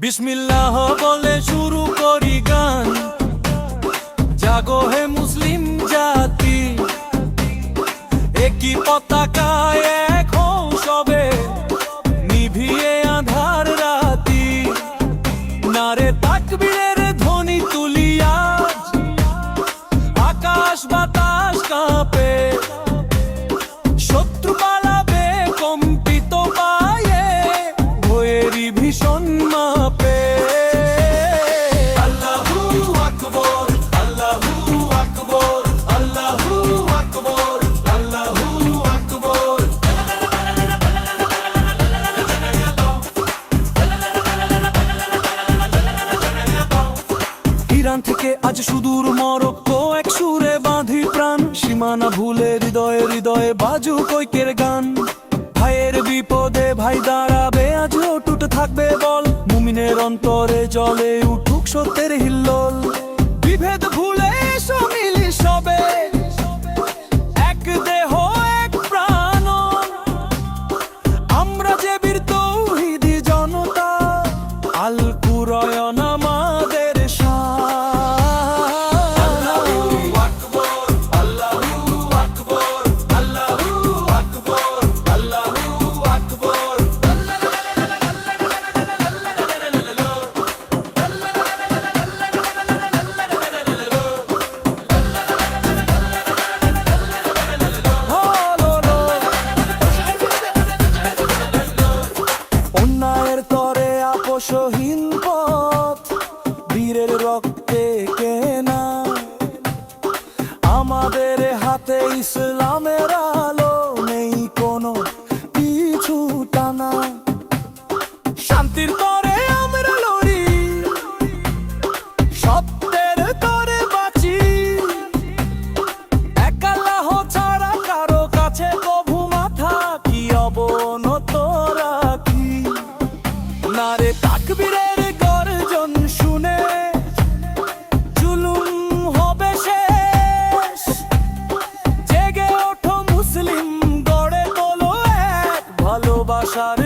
বিসমিল্লাহ বলে শুরু করি গান, জাগো হে মুসলিম জাতি, একই পতাকায় এক হও সবে, নিভিয়ে আধার রাতি। নারে তাকবীরের ধ্বনি তুলি আজ, আকাশ বাতাস কাঁপে, শত্রু পালাবে কম্পিত পায়ে, ভয়েরই ভীষণ মাপে। আল্লাহু আকবার, আল্লাহু আকবার, আল্লাহু আকবার, আল্লাহু আকবার। ইরান থেকে আজ সুদূর মরক্কো এক সুরে বাঁধি প্রাণ, সীমানা ভুলে হৃদয়ে হৃদয়ে বাজুক ঐক্যের গান। ভাইয়ের বিপদে ভাই দাঁড়াবে, আজ অটুট থাকবে বল, মুমিনের অন্তরে জ্বলে উঠুক সত্যের হিল্লোল। বিভেদ ভুলে এসো মিলি সবে, এক দেহ এক প্রাণ, আমরা যে বীর তৌহিদি জনতা, আল কুরআন আমাদের সহীন পথ, বীরের রক্তে কেনা, আমাদের হাতে ইসলামের আলো, নেই কোনো পিছু টানা। শান্তির তরে আমরা লড়ি, সত্যের তরে বাঁচি, এক আল্লাহ ছাড়া কারো কাছে কভু মাথা কি অবনত রাখি। নারে তাকবীরের গর্জন শুনে জুলুম হবে শেষ, জেগে ওঠো মুসলিম, গড়ে তোলো এক ভালোবাসার